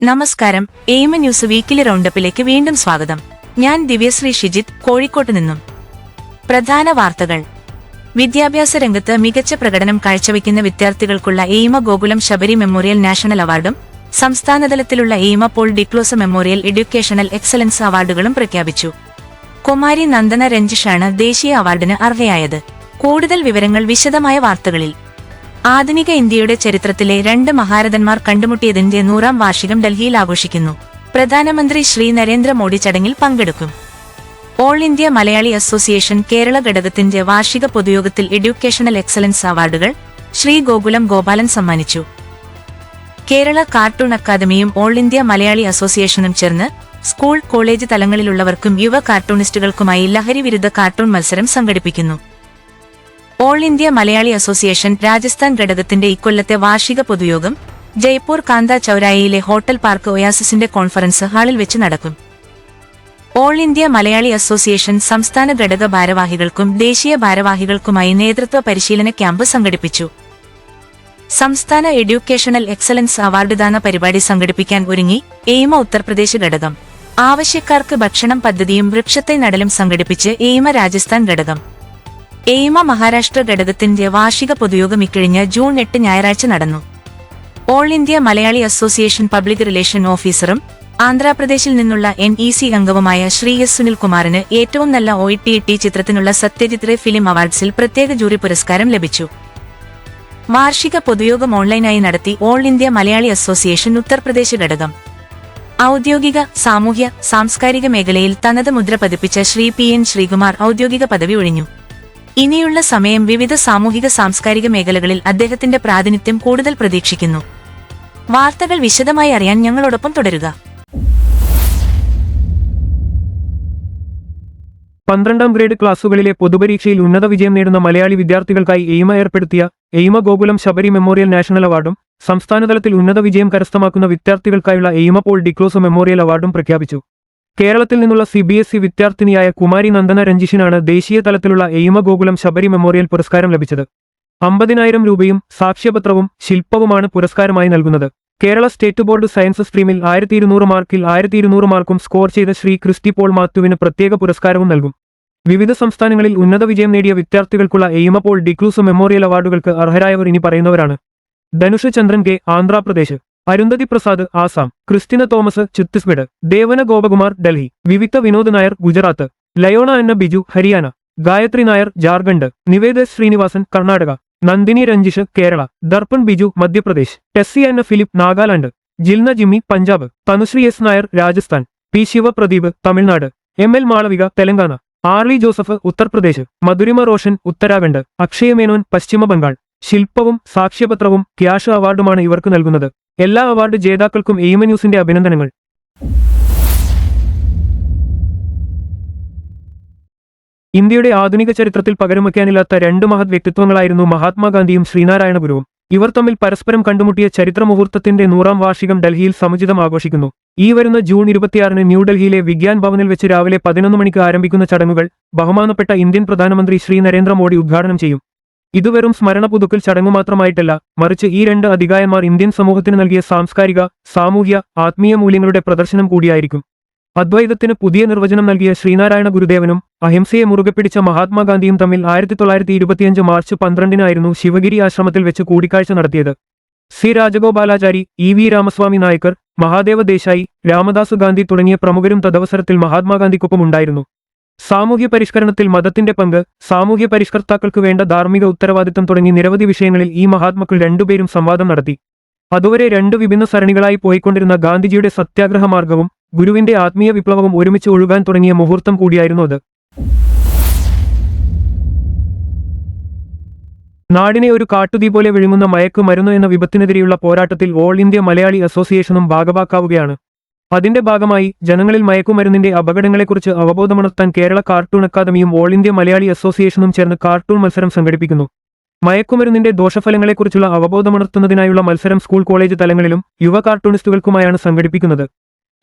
നമസ്കാരം. എയിമ news weekly റൗണ്ടപ്പിലേക്ക് വീണ്ടും സ്വാഗതം. ഞാൻ ദിവ്യശ്രീ ഷിജിത്ത്, കോഴിക്കോട്ട് നിന്നും. പ്രധാന വാർത്തകൾ. വിദ്യാഭ്യാസ രംഗത്ത് മികച്ച പ്രകടനം കാഴ്ചവെക്കുന്ന വിദ്യാർത്ഥികൾക്കുള്ള എയിമ ഗോകുലം ശബരി മെമ്മോറിയൽ നാഷണൽ അവാർഡും സംസ്ഥാനതലത്തിലുള്ള എയിമ പോൾ ഡിക്ലോസ് മെമ്മോറിയൽ എഡ്യൂക്കേഷണൽ എക്സലൻസ് അവാർഡുകളും പ്രഖ്യാപിച്ചു. കുമാരി നന്ദന രഞ്ജിഷാണ് ദേശീയ അവാർഡിന് അർഹയായത്. കൂടുതൽ വിവരങ്ങൾ വിശദമായ വാർത്തകളിൽ. ആധുനിക ഇന്ത്യയുടെ ചരിത്രത്തിലെ രണ്ട് മഹാരഥന്മാർ കണ്ടുമുട്ടിയതിന്റെ 100ാം വാർഷികം ഡൽഹിയിൽ ആഘോഷിക്കുന്നു. പ്രധാനമന്ത്രി ശ്രീ നരേന്ദ്രമോദി ചടങ്ങിൽ പങ്കെടുക്കും. All India Malayali association Kerala ഘടകത്തിന്റെ വാർഷിക പൊതുയോഗത്തിൽ എഡ്യൂക്കേഷണൽ എക്സലൻസ് അവാർഡുകൾ ശ്രീ ഗോകുലം ഗോപാലൻ സമ്മാനിച്ചു. കേരള കാർട്ടൂൺ അക്കാദമിയും ഓൾ ഇന്ത്യ മലയാളി അസോസിയേഷനും ചേർന്ന് സ്കൂൾ, കോളേജ് തലങ്ങളിലുള്ളവർക്കും യുവ കാർട്ടൂണിസ്റ്റുകൾക്കുമായി ലഹരി വിരുദ്ധ കാർട്ടൂൺ മത്സരം സംഘടിപ്പിക്കുന്നു. All India Malayali association Rajasthan ഘടകത്തിന്റെ ഇക്കൊല്ലത്തെ വാർഷിക പൊതുയോഗം ജയ്പൂർ കാന്ത ചൌരായയിലെ ഹോട്ടൽ പാർക്ക് ഒയാസിസിന്റെ കോൺഫറൻസ് ഹാളിൽ വെച്ച് നടക്കും. ഓൾ ഇന്ത്യ മലയാളി അസോസിയേഷൻ സംസ്ഥാന ഘടക ഭാരവാഹികൾക്കും ദേശീയ ഭാരവാഹികൾക്കുമായി നേതൃത്വ പരിശീലന ക്യാമ്പ് സംഘടിപ്പിച്ചു. സംസ്ഥാന എഡ്യൂക്കേഷണൽ എക്സലൻസ് അവാർഡ് ദാന പരിപാടി സംഘടിപ്പിക്കാൻ ഒരുങ്ങി എയിമ ഉത്തർപ്രദേശ് ഘടകം. ആവശ്യക്കാർക്ക് ഭക്ഷണം പദ്ധതിയും വൃക്ഷത്തൈ നടലും സംഘടിപ്പിച്ച് എയിമ രാജസ്ഥാൻ ഘടകം. എയിമ മഹാരാഷ്ട്ര ഘടകത്തിന്റെ വാർഷിക പൊതുയോഗം ഇക്കഴിഞ്ഞ ജൂൺ 8 ഞായറാഴ്ച നടന്നു. All India Malayali association public relation ഓഫീസറും ആന്ധ്രാപ്രദേശിൽ നിന്നുള്ള NEC അംഗവുമായ ശ്രീ എസ് സുനിൽകുമാറിന് ഏറ്റവും നല്ല OTT ചിത്രത്തിനുള്ള സത്യജിത് റേ ഫിലിം അവാർഡ്സിൽ പ്രത്യേക ജൂറി പുരസ്കാരം ലഭിച്ചു. വാർഷിക പൊതുയോഗം ഓൺലൈനായി നടത്തി all India Malayali association Uttar Pradesh ഘടകം. ഔദ്യോഗിക, സാമൂഹ്യ, സാംസ്കാരിക മേഖലയിൽ തനത് മുദ്ര പതിപ്പിച്ച ശ്രീ PN ശ്രീകുമാർ ഔദ്യോഗിക പദവി ഒഴിഞ്ഞു. ഇനിയുള്ള സമയം വിവിധ സാമൂഹിക സാംസ്കാരിക മേഖലകളിൽ അദ്ദേഹത്തിന്റെ പ്രാതിനിധ്യം കൂടുതൽ പ്രതീക്ഷിക്കുന്നു. വാർത്തകൾ വിശദമായി അറിയാൻ ഞങ്ങളോടൊപ്പം തുടരുക. 12ാം ഗ്രേഡ് ക്ലാസുകളിലെ പൊതുപരീക്ഷയിൽ ഉന്നത വിജയം നേടുന്ന മലയാളി വിദ്യാർത്ഥികൾക്കായി എയിമ ഏർപ്പെടുത്തിയ എയിമ ഗോകുലം ശബരി മെമ്മോറിയൽ നാഷണൽ അവാർഡും സംസ്ഥാനതലത്തിൽ ഉന്നത വിജയം കരസ്ഥമാക്കുന്ന വിദ്യാർത്ഥികൾക്കായുള്ള എയിമ പോൾ ഡിക്ലോസ് മെമ്മോറിയൽ അവാർഡും പ്രഖ്യാപിച്ചു. കേരളത്തിൽ നിന്നുള്ള CBSE വിദ്യാർത്ഥിനിയായ കുമാരി നന്ദന രഞ്ജിഷിനാണ് ദേശീയ തലത്തിലുള്ള എയിമ ഗോകുലം ശബരി മെമ്മോറിയൽ പുരസ്കാരം ലഭിച്ചത്. 50,000 രൂപയും സാക്ഷ്യപത്രവും ശില്പവുമാണ് പുരസ്കാരമായി നൽകുന്നത്. കേരള സ്റ്റേറ്റ് ബോർഡ് സയൻസ് സ്ട്രീമിൽ 1200 മാർക്കിൽ 1200 മാർക്കും സ്കോർ ചെയ്ത ശ്രീ ക്രിസ്റ്റി പോൾ മാത്യുവിന് പ്രത്യേക പുരസ്കാരവും നൽകും. വിവിധ സംസ്ഥാനങ്ങളിൽ ഉന്നത വിജയം നേടിയ വിദ്യാർത്ഥികൾക്കുള്ള എയിമ പോൾ ഡിക്ലൂസ് മെമ്മോറിയൽ അവാർഡുകൾക്ക് അർഹരായവർ ഇനി പറയുന്നവരാണ്. ധനുഷ് ചന്ദ്രൻ കെ, ആന്ധ്രാപ്രദേശ്. അരുന്ധതി പ്രസാദ്, ആസാം. ക്രിസ്റ്റിന തോമസ്, ഛത്തീസ്ഗഡ്. ദേവന ഗോപകുമാർ, ഡൽഹി. വിവിക്ത വിനോദ് നായർ, ഗുജറാത്ത്. ലയോണ എന്ന ബിജു, ഹരിയാന. ഗായത്രി നായർ, ജാർഖണ്ഡ്. നിവേദ് ശ്രീനിവാസൻ, കർണാടക. നന്ദിനി രഞ്ജിഷ്, കേരള. ദർപ്പൺ ബിജു, മധ്യപ്രദേശ്. ടെസ്സി എന്ന Philip, Nagaland. Jilna Jimmy, Punjab. Tanushree S Nair, Rajasthan. P Sivapradeep, Tamil Nadu. ML Malavika, Telangana. Arly Joseph, Uttar Pradesh. Madhurima Roshan, Uttarakhand. Akshaya Menon, പശ്ചിമ ബംഗാൾ. ശില്പവും സാക്ഷ്യപത്രവും ക്യാഷ് അവാർഡുമാണ് ഇവർക്ക് നൽകുന്നത്. എല്ലാ അവാർഡ് ജേതാക്കൾക്കും എയിമ ന്യൂസിന്റെ അഭിനന്ദനങ്ങൾ. ഇന്ത്യയുടെ ആധുനിക ചരിത്രത്തിൽ പകരം വയ്ക്കാനില്ലാത്ത രണ്ട് മഹത് വ്യക്തിത്വങ്ങളായിരുന്നു മഹാത്മാഗാന്ധിയും ശ്രീനാരായണ ഗുരുവും. ഇവർ തമ്മിൽ പരസ്പരം കണ്ടുമുട്ടിയ ചരിത്രമുഹൂർത്തത്തിന്റെ 100ാം വാർഷികം ഡൽഹിയിൽ സമുചിതം ആഘോഷിക്കുന്നു. ഈ വരുന്ന ജൂൺ 26-ന് ന്യൂഡൽഹിയിലെ വിഗ്യാൻ ഭവനിൽ വെച്ച് രാവിലെ 11 മണിക്ക് ആരംഭിക്കുന്ന ചടങ്ങുകൾ ബഹുമാനപ്പെട്ട ഇന്ത്യൻ പ്രധാനമന്ത്രി ശ്രീ നരേന്ദ്രമോദി ഉദ്ഘാടനം ചെയ്യും. ഇത് വെറും സ്മരണ പുതുക്കൽ ചടങ്ങു മാത്രമായിട്ടല്ല, മറിച്ച് ഈ രണ്ട് അധികായന്മാർ ഇന്ത്യൻ സമൂഹത്തിന് നൽകിയ സാംസ്കാരിക, സാമൂഹ്യ, ആത്മീയ മൂല്യങ്ങളുടെ പ്രദർശനം കൂടിയായിരിക്കും. അദ്വൈതത്തിന് പുതിയ നിർവചനം നൽകിയ ശ്രീനാരായണ ഗുരുദേവനും അഹിംസയെ മുറുകെ പിടിച്ച മഹാത്മാഗാന്ധിയും തമ്മിൽ 1925 മാർച്ച് 12-നായിരുന്നു ശിവഗിരി ആശ്രമത്തിൽ വെച്ച് കൂടിക്കാഴ്ച നടത്തിയത്. സി രാജഗോപാലാചാരി, EV രാമസ്വാമി നായ്ക്കർ, മഹാദേവ ദേശായി, രാമദാസ് ഗാന്ധി തുടങ്ങിയ പ്രമുഖരും തദവസരത്തിൽ മഹാത്മാഗാന്ധിക്കൊപ്പം ഉണ്ടായിരുന്നു. സാമൂഹ്യ പരിഷ്കരണത്തിൽ മതത്തിന്റെ പങ്ക്, സാമൂഹ്യ പരിഷ്കർത്താക്കൾക്ക് വേണ്ട ധാർമ്മിക ഉത്തരവാദിത്തം തുടങ്ങി നിരവധി വിഷയങ്ങളിൽ ഈ മഹാത്മാക്കൾ രണ്ടുപേരും സംവാദം നടത്തി. അതുവരെ രണ്ട് വിഭിന്ന സരണികളായി പോയിക്കൊണ്ടിരുന്ന ഗാന്ധിജിയുടെ സത്യാഗ്രഹ മാർഗവും ഗുരുവിന്റെ ആത്മീയ വിപ്ലവവും ഒരുമിച്ച് ഒഴുകാൻ തുടങ്ങിയ മുഹൂർത്തം കൂടിയായിരുന്നു അത്. നാടിനെ ഒരു കാട്ടുതീ പോലെ വിഴുങ്ങുന്ന മയക്കു മരുന്ന് എന്ന വിപത്തിനെതിരെയുള്ള പോരാട്ടത്തിൽ ഓൾ ഇന്ത്യ മലയാളി അസോസിയേഷനും ഭാഗഭാക്കാവുകയാണ്. അതിന്റെ ഭാഗമായി ജനങ്ങളിൽ മയക്കുമരുന്നിന്റെ അപകടങ്ങളെക്കുറിച്ച് അവബോധമുണർത്താൻ കേരള കാർട്ടൂൺ അക്കാദമിയും ഓൾ ഇന്ത്യ മലയാളി അസോസിയേഷനും ചേർന്ന് കാർട്ടൂൺ മത്സരം സംഘടിപ്പിക്കുന്നു. മയക്കുമരുന്നിന്റെ ദോഷഫലങ്ങളെക്കുറിച്ചുള്ള അവബോധമുണർത്തുന്നതിനായുള്ള മത്സരം സ്കൂൾ, കോളേജ് തലങ്ങളിലും യുവ കാർട്ടൂണിസ്റ്റുകൾക്കുമായാണ് സംഘടിപ്പിക്കുന്നത്.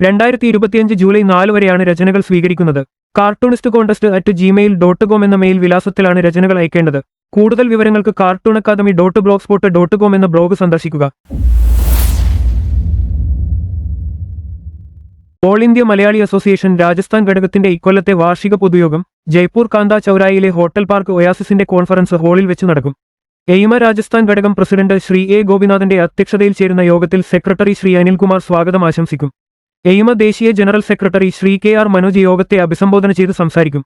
2025 ജൂലൈ 4 വരെയാണ് രചനകൾ സ്വീകരിക്കുന്നത്. cartoonistcontest@gmail.com എന്ന മെയിൽ വിലാസത്തിലാണ് രചനകൾ അയക്കേണ്ടത്. കൂടുതൽ വിവരങ്ങൾക്ക് cartoonacademy.blogspot.com എന്ന ബ്ലോഗ് സന്ദർശിക്കുക. All India Malayali association Rajasthan ഘടകത്തിന്റെ ഇക്കൊല്ലത്തെ വാർഷിക പൊതുയോഗം ജയ്പൂർ കാന്ത ചൌരായിലെ ഹോട്ടൽ പാർക്ക് ഒയാസിസിന്റെ കോൺഫറൻസ് ഹാളിൽ വെച്ച് നടക്കും. എയിമ രാജസ്ഥാൻ ഘടകം പ്രസിഡന്റ് ശ്രീ എ ഗോപിനാഥന്റെ അധ്യക്ഷതയിൽ ചേരുന്ന യോഗത്തിൽ സെക്രട്ടറി ശ്രീ അനിൽകുമാർ സ്വാഗതം ആശംസിക്കും. എയിമ ദേശീയ general secretary Shri K R Manoj യോഗത്തെ അഭിസംബോധന ചെയ്ത് സംസാരിക്കും.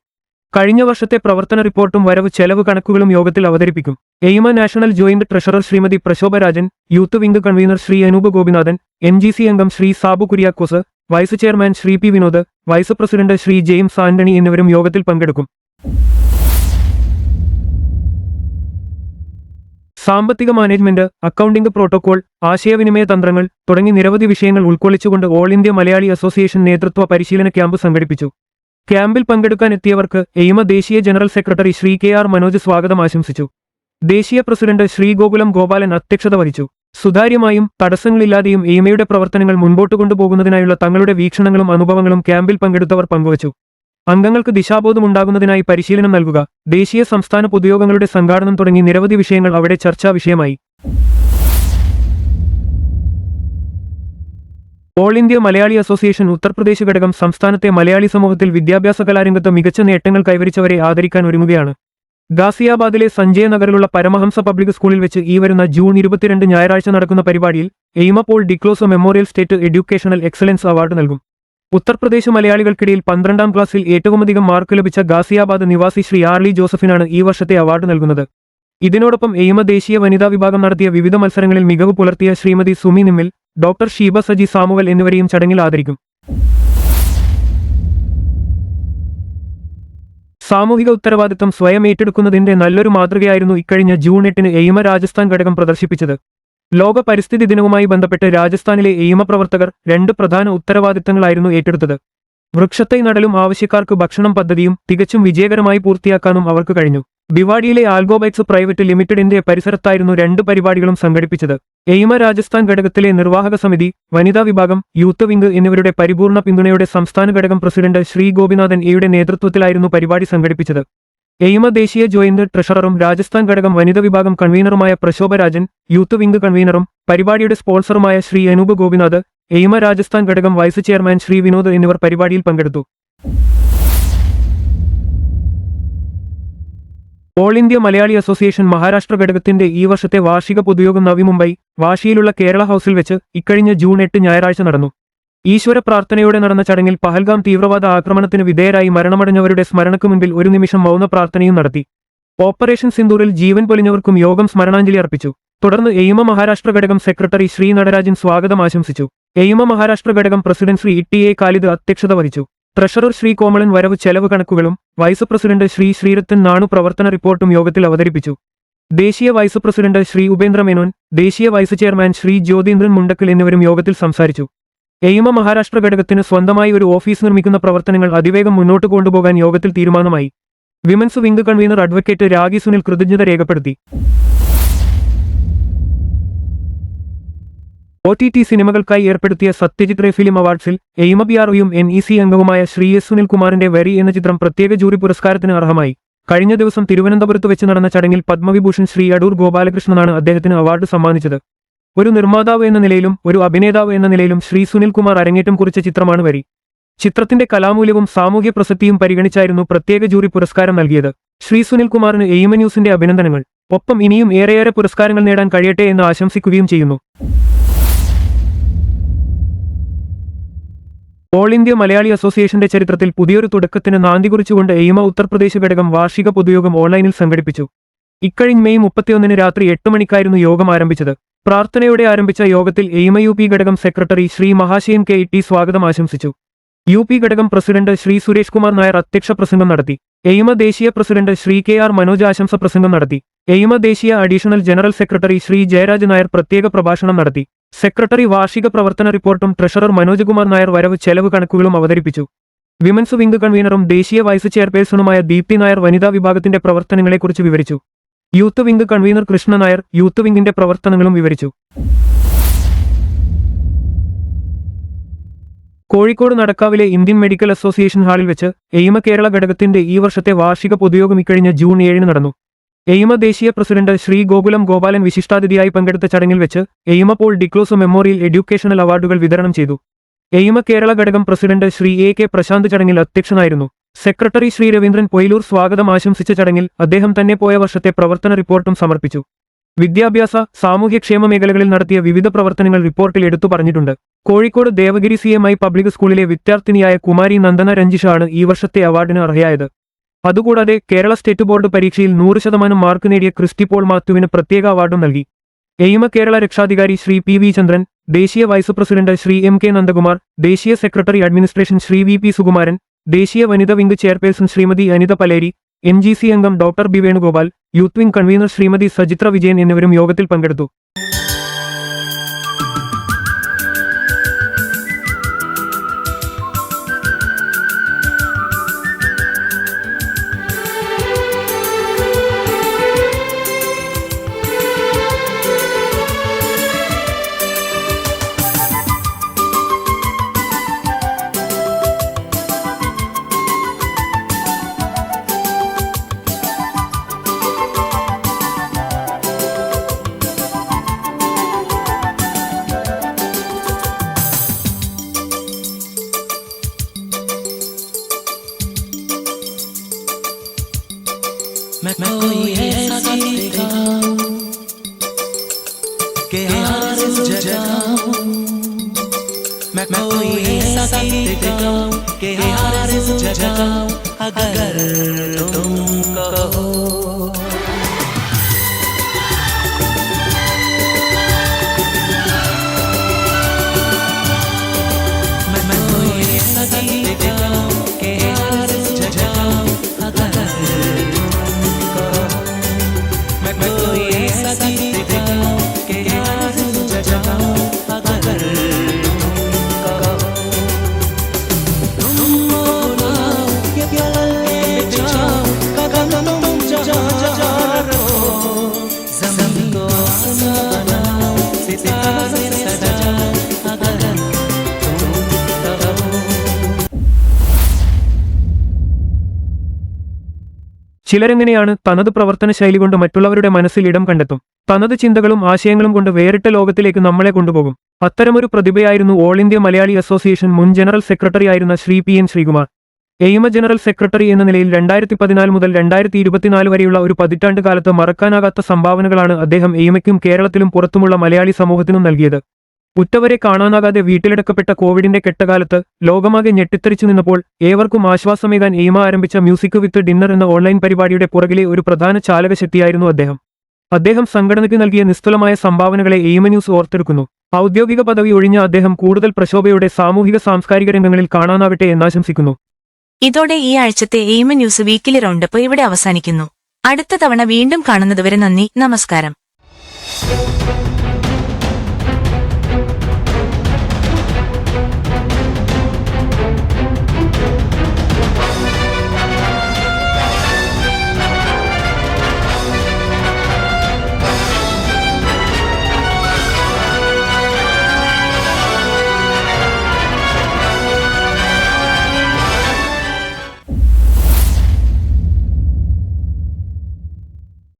കഴിഞ്ഞ വർഷത്തെ പ്രവർത്തന റിപ്പോർട്ടും വരവ് ചെലവ് കണക്കുകളും യോഗത്തിൽ അവതരിപ്പിക്കും. AIMA national joint treasurer Shrimati Prashobha Rajan, youth wing convener Shri Anoop Gopinathan, NGC അംഗം Shri Sabu Kuriakose, vice chairman Shri P Vinod, vice president Shri James Antony എന്നിവരും യോഗത്തിൽ പങ്കെടുക്കും. സാമ്പത്തിക മാനേജ്മെന്റ്, അക്കൗണ്ടിംഗ് പ്രോട്ടോകോൾ, ആശയവിനിമയ തന്ത്രങ്ങൾ തുടങ്ങി നിരവധി വിഷയങ്ങൾ ഉൾക്കൊള്ളിച്ചുകൊണ്ട് ഓൾ ഇന്ത്യ മലയാളി അസോസിയേഷൻ നേതൃത്വ പരിശീലന ക്യാമ്പ് സംഘടിപ്പിച്ചു. ക്യാമ്പിൽ പങ്കെടുക്കാനെത്തിയവർക്ക് എയിമ ദേശീയ general secretary Shri K R Manoj സ്വാഗതം ആശംസിച്ചു. ദേശീയ പ്രസിഡന്റ് ശ്രീ ഗോകുലം ഗോപാലൻ അധ്യക്ഷത വഹിച്ചു. സുതാര്യമായും തടസ്സങ്ങളില്ലാതെയും എയിമയുടെ പ്രവർത്തനങ്ങൾ മുൻപോട്ട് കൊണ്ടുപോകുന്നതിനായുള്ള തങ്ങളുടെ വീക്ഷണങ്ങളും അനുഭവങ്ങളും ക്യാമ്പിൽ പങ്കെടുത്തവർ പങ്കുവച്ചു. അംഗങ്ങൾക്ക് ദിശാബോധമുണ്ടാകുന്നതിനായി പരിശീലനം നൽകുക, ദേശീയ സംസ്ഥാന പൊതുയോഗങ്ങളുടെ സംഘാടനം തുടങ്ങി നിരവധി വിഷയങ്ങൾ അവിടെ ചർച്ചാ വിഷയമായി. All India Malayali association Uttar Pradesh ഘടകം സംസ്ഥാനത്തെ മലയാളി സമൂഹത്തിൽ വിദ്യാഭ്യാസ കലാരംഗത്ത് മികച്ച നേട്ടങ്ങൾ കൈവരിച്ചവരെ ആദരിക്കാൻ ഒരുങ്ങുകയാണ്. ഗാസിയാബാദിലെ സഞ്ജയ് നഗറിലുള്ള പരമഹംസ പബ്ലിക് സ്കൂളിൽ വെച്ച് ഈ വരുന്ന ജൂൺ 22 ഞായറാഴ്ച നടക്കുന്ന പരിപാടിയിൽ AIMA Paul DeCloso memorial state educational excellence award നൽകും. ഉത്തർപ്രദേശ് മലയാളികൾക്കിടയിൽ 12ാം ക്ലാസ്സിൽ ഏറ്റവുമധികം മാർക്ക് ലഭിച്ച ഗാസിയാബാദ് നിവാസി ശ്രീ ആർലി ജോസഫിനാണ് ഈ വർഷത്തെ അവാർഡ് നൽകുന്നത്. ഇതിനോടൊപ്പം എയിമ ദേശീയ വനിതാ വിഭാഗം നടത്തിയ വിവിധ മത്സരങ്ങളിൽ മികവ് പുലർത്തിയ ശ്രീമതി സുമി നിമ്മിൽ, ഡോക്ടർ ഷീബ സജി സാമുവൽ എന്നിവരെയും ചടങ്ങിൽ ആദരിക്കും. സാമൂഹിക ഉത്തരവാദിത്തം സ്വയം ഏറ്റെടുക്കുന്നതിന്റെ നല്ലൊരു മാതൃകയായിരുന്നു ഇക്കഴിഞ്ഞ ജൂൺ 8 എയിമ രാജസ്ഥാൻ ഘടകം പ്രദർശിപ്പിച്ചത്. ലോക പരിസ്ഥിതി ദിനവുമായി ബന്ധപ്പെട്ട് രാജസ്ഥാനിലെ എയിമ പ്രവർത്തകർ 2 പ്രധാന ഉത്തരവാദിത്തങ്ങളായിരുന്നു ഏറ്റെടുത്തത്. വൃക്ഷത്തൈ നടലും ആവശ്യക്കാർക്ക് ഭക്ഷണം പദ്ധതിയും തികച്ചും വിജയകരമായി പൂർത്തിയാക്കാനും അവർക്ക് കഴിഞ്ഞു. ഭിവാഡിയിലെ ആൽഗോബൈറ്റ്സ് പ്രൈവറ്റ് ലിമിറ്റഡിന്റെ പരിസരത്തായിരുന്നു 2 പരിപാടികളും സംഘടിപ്പിച്ചത്. എയിമ രാജസ്ഥാൻ ഘടകത്തിലെ നിർവാഹക സമിതി, വനിതാ വിഭാഗം, യൂത്ത് വിംഗ് എന്നിവരുടെ പരിപൂർണ പിന്തുണയോടെ സംസ്ഥാന ഘടകം പ്രസിഡന്റ് ശ്രീ ഗോപിനാഥൻ എയുടെ നേതൃത്വത്തിലായിരുന്നു പരിപാടി സംഘടിപ്പിച്ചത്. എയിമ ദേശീയ ജോയിന്റ് ട്രഷററും രാജസ്ഥാൻ ഘടകം വനിതാ വിഭാഗം കൺവീനറുമായ പ്രശോഭ രാജൻ, യൂത്ത് വിംഗ് കൺവീനറും പരിപാടിയുടെ സ്പോൺസറുമായ ശ്രീ അനൂപ് ഗോപിനാഥ്, എയിമ രാജസ്ഥാൻ ഘടകം വൈസ് ചെയർമാൻ ശ്രീ വിനോദ് എന്നിവർ പരിപാടിയിൽ പങ്കെടുത്തു. All India Malayali association Maharashtra ഘടകത്തിന്റെ ഈ വർഷത്തെ വാർഷിക പൊതുയോഗം നവി മുംബൈ വാഷിയിലുള്ള കേരള ഹൌസിൽ വെച്ച് ഇക്കഴിഞ്ഞ ജൂൺ 8 ഞായറാഴ്ച നടന്നു. ഈശ്വര പ്രാർത്ഥനയോടെ നടന്ന ചടങ്ങിൽ പഹൽഗാം തീവ്രവാദ ആക്രമണത്തിന് വിധേയരായി മരണമടഞ്ഞവരുടെ സ്മരണയ്ക്കു മുൻപിൽ ഒരു നിമിഷം മൗന പ്രാർത്ഥനയും നടത്തി. ഓപ്പറേഷൻ സിന്ദൂറിൽ ജീവൻ പൊലിഞ്ഞവർക്കും യോഗം സ്മരണാഞ്ജലി അർപ്പിച്ചു. തുടർന്ന് എയിമ മഹാരാഷ്ട്ര ഘടകം സെക്രട്ടറി ശ്രീ നടരാജൻ സ്വാഗതം ആശംസിച്ചു. എയിമ മഹാരാഷ്ട്ര ഘടകം പ്രസിഡന്റ് ശ്രീ ടി.എ. ഖാലിദ് അധ്യക്ഷത വഹിച്ചു. ട്രഷറർ ശ്രീ കോമളൻ വരവ് ചെലവ് കണക്കുകളും വൈസ് പ്രസിഡന്റ് ശ്രീ ശ്രീരത്തൻ നാണു പ്രവർത്തന റിപ്പോർട്ടും യോഗത്തിൽ അവതരിപ്പിച്ചു. ദേശീയ വൈസ് പ്രസിഡന്റ് ശ്രീ ഉപേന്ദ്ര മേനോൻ, ദേശീയ വൈസ് ചെയർമാൻ ശ്രീ ജ്യോതീന്ദ്രൻ മുണ്ടക്കൽ എന്നിവരും യോഗത്തിൽ സംസാരിച്ചു. എയിമ മഹാരാഷ്ട്ര ഘടകത്തിന് സ്വന്തമായി ഒരു ഓഫീസ് നിർമ്മിക്കുന്ന പ്രവർത്തനങ്ങൾ അതിവേഗം മുന്നോട്ട് കൊണ്ടുപോകാൻ യോഗത്തിൽ തീരുമാനമായി. Women's wing convener advocate ragi Sunil കൃതജ്ഞത രേഖപ്പെടുത്തി. OTT സിനിമകൾക്കായി ഏർപ്പെടുത്തിയ സത്യജിത് റേ ഫിലിം അവാർഡ്സിൽ എയിമ PROയും NEC അംഗവുമായ ശ്രീ എസ് സുനിൽകുമാറിന്റെ വെറി എന്ന ചിത്രം പ്രത്യേക ജൂറി പുരസ്കാരത്തിന് അർഹമായി. കഴിഞ്ഞ ദിവസം തിരുവനന്തപുരത്ത് വെച്ച് നടന്ന ചടങ്ങിൽ പത്മവിഭൂഷൺ ശ്രീ അടൂർ ഗോപാലകൃഷ്ണനാണ് അദ്ദേഹത്തിന് അവാർഡ് സമ്മാനിച്ചത്. ഒരു നിർമ്മാതാവ് എന്ന നിലയിലും ഒരു അഭിനേതാവ് എന്ന നിലയിലും ശ്രീ സുനിൽകുമാർ അരങ്ങേറ്റം കുറിച്ച ചിത്രമാണ് വരി. ചിത്രത്തിന്റെ കലാമൂല്യവും സാമൂഹ്യ പ്രസക്തിയും പരിഗണിച്ചായിരുന്നു പ്രത്യേക ജൂറി പുരസ്കാരം നൽകിയത്. ശ്രീ സുനിൽകുമാറിന് എയിമ ന്യൂസിന്റെ അഭിനന്ദനങ്ങൾ. ഒപ്പം ഇനിയും ഏറെയേറെ പുരസ്കാരങ്ങൾ നേടാൻ കഴിയട്ടെ എന്ന് ആശംസിക്കുകയും ചെയ്യുന്നു. ഓൾ ഇന്ത്യ മലയാളി അസോസിയേഷന്റെ ചരിത്രത്തിൽ പുതിയൊരു തുടക്കത്തിന് നാന്ദി കുറിച്ചുകൊണ്ട് എയിമ ഉത്തർപ്രദേശ് ഘടകം വാർഷിക പൊതുയോഗം ഓൺലൈനിൽ സംഘടിപ്പിച്ചു. ഇക്കഴിഞ്ഞ മെയ് 31 രാത്രി 8 മണിക്കായിരുന്നു യോഗം ആരംഭിച്ചത്. പ്രാർത്ഥനയോടെ ആരംഭിച്ച യോഗത്തിൽ എയിമ UP ഘടകം സെക്രട്ടറി ശ്രീ മഹാശയൻ KT സ്വാഗതം ആശംസിച്ചു. UP ഘടകം പ്രസിഡന്റ് ശ്രീ സുരേഷ് കുമാർ നായർ അധ്യക്ഷ പ്രസംഗം നടത്തി. എയിമ ദേശീയ പ്രസിഡന്റ് ശ്രീ KR മനോജ് ആശംസ പ്രസംഗം നടത്തി. എയിമ ദേശീയ additional general secretary Shri Jayaraj Nair പ്രത്യേക പ്രഭാഷണം നടത്തി. സെക്രട്ടറി വാർഷിക പ്രവർത്തന റിപ്പോർട്ടും ട്രഷറർ മനോജ് കുമാർ നായർ വരവ് ചെലവ് കണക്കുകളും അവതരിപ്പിച്ചു. വിമൻസ് വിംഗ് കൺവീനറും ദേശീയ വൈസ് ചെയർപേഴ്സണുമായ ദീപ്തി നായർ വനിതാ വിഭാഗത്തിന്റെ പ്രവർത്തനങ്ങളെക്കുറിച്ച് വിവരിച്ചു. Youth wing convener Krishna Nair youth വിംഗിന്റെ പ്രവർത്തനങ്ങളും വിവരിച്ചു. കോഴിക്കോട് നടക്കാവിലെ ഇന്ത്യൻ മെഡിക്കൽ അസോസിയേഷൻ ഹാളിൽ വെച്ച് എയിമ കേരള ഘടകത്തിന്റെ ഈ വർഷത്തെ വാർഷിക പൊതുയോഗം ഇക്കഴിഞ്ഞ ജൂൺ 7 നടന്നു. എയിമ ദേശീയ പ്രസിഡന്റ് ശ്രീ ഗോകുലം ഗോപാലൻ വിശിഷ്ടാതിഥിയായി പങ്കെടുത്ത ചടങ്ങിൽ വെച്ച് എയിമ പോൾ ഡിക്ലോസോ മെമ്മോറിയൽ എഡ്യൂക്കേഷണൽ അവാർഡുകൾ വിതരണം ചെയ്തു. എയിമ കേരള ഘടകം പ്രസിഡന്റ് ശ്രീ കെ പ്രശാന്ത് ചടങ്ങിൽ അധ്യക്ഷനായിരുന്നു. സെക്രട്ടറി ശ്രീ രവീന്ദ്രൻ പൊയിലൂർ സ്വാഗതം ആശംസിച്ച ചടങ്ങിൽ അദ്ദേഹം തന്നെ പോയ വർഷത്തെ പ്രവർത്തന റിപ്പോർട്ടും സമർപ്പിച്ചു. വിദ്യാഭ്യാസ, സാമൂഹ്യക്ഷേമ മേഖലകളിൽ നടത്തിയ വിവിധ പ്രവർത്തനങ്ങൾ റിപ്പോർട്ടിൽ എടുത്തു പറഞ്ഞിട്ടുണ്ട്. കോഴിക്കോട് ദേവഗിരി CMI പബ്ലിക് സ്കൂളിലെ വിദ്യാർത്ഥിനിയായ കുമാരി നന്ദന രഞ്ജിഷാണ് ഈ വർഷത്തെ അവാർഡിന് അർഹയായത്. അതുകൂടാതെ കേരള സ്റ്റേറ്റ് ബോർഡ് പരീക്ഷയിൽ 100% മാർക്ക് നേടിയ ക്രിസ്റ്റി പോൾ മാത്യുവിന് പ്രത്യേക അവാർഡും നൽകി. എയിമ കേരള രക്ഷാധികാരി ശ്രീ PV ചന്ദ്രൻ, ദേശീയ vice president Shri MK Nandakumar, ദേശീയ secretary administration Shri VP Sukumaran, ദേശീയ വനിത wing chairperson Shrimati Anitha Paleri, MGC അംഗം doctor B Venugopal, youth wing convener Shrimati Sajithra Vijayan എന്നിവരും യോഗത്തിൽ പങ്കെടുത്തു. मैं कोई ऐसा दिखाऊं कि आरज़ू जगाऊं, मैं कोई ऐसा दिखाऊं कि आरज़ू जगाऊं, अगर तुम कहो मैं कोई ऐसा दिखाऊं कि आरज़ू जगाऊं, अगर ചിലരെങ്ങനെയാണ് തനത് പ്രവർത്തന ശൈലി കൊണ്ട് മറ്റുള്ളവരുടെ മനസ്സിൽ ഇടം കണ്ടെത്തും. തനത് ചിന്തകളും ആശയങ്ങളും കൊണ്ട് വേറിട്ട ലോകത്തിലേക്ക് നമ്മളെ കൊണ്ടുപോകും. അത്തരമൊരു പ്രതിഭയായിരുന്നു ഓൾ ഇന്ത്യ മലയാളി അസോസിയേഷൻ മുൻ ജനറൽ സെക്രട്ടറി ആയിരുന്ന Shri PN Sreekumar. AIMA general secretary എന്ന നിലയിൽ 2014 മുതൽ 2024 വരെയുള്ള ഒരു പതിറ്റാണ്ട് കാലത്ത് മറക്കാനാകാത്ത സംഭാവനകളാണ് അദ്ദേഹം എയിമയ്ക്കും കേരളത്തിലും പുറത്തുമുള്ള മലയാളി സമൂഹത്തിനും നൽകിയത്. ഉറ്റവരെ കാണാനാകാതെ വീട്ടിലടക്കപ്പെട്ട കോവിഡിന്റെ കെട്ടകാലത്ത് ലോകമാകെ ഞെട്ടിത്തെറിച്ചു നിന്നപ്പോൾ ഏവർക്കും ആശ്വാസമേകാൻ എയിമ ആരംഭിച്ച മ്യൂസിക് വിത്ത് ഡിന്നർ എന്ന ഓൺലൈൻ പരിപാടിയുടെ പുറകിലെ ഒരു പ്രധാന ചാലകശക്തിയായിരുന്നു അദ്ദേഹം സംഘടനയ്ക്ക് നൽകിയ നിസ്തുലമായ സംഭാവനകളെ എയിമ ന്യൂസ് ഓർത്തെടുക്കുന്നു. ഔദ്യോഗിക പദവി ഒഴിഞ്ഞ അദ്ദേഹം കൂടുതൽ പ്രശോഭയോടെ സാമൂഹിക സാംസ്കാരിക രംഗങ്ങളിൽ കാണാനാവട്ടെ എന്നാശംസിക്കുന്നു. ഇതോടെ ഈ ആഴ്ചത്തെ എയിമ ന്യൂസ് വീക്കിലി റൗണ്ടപ്പ് ഇവിടെ അവസാനിക്കുന്നു. അടുത്ത തവണ വീണ്ടും കാണുന്നതുവരെ നന്ദി, നമസ്കാരം.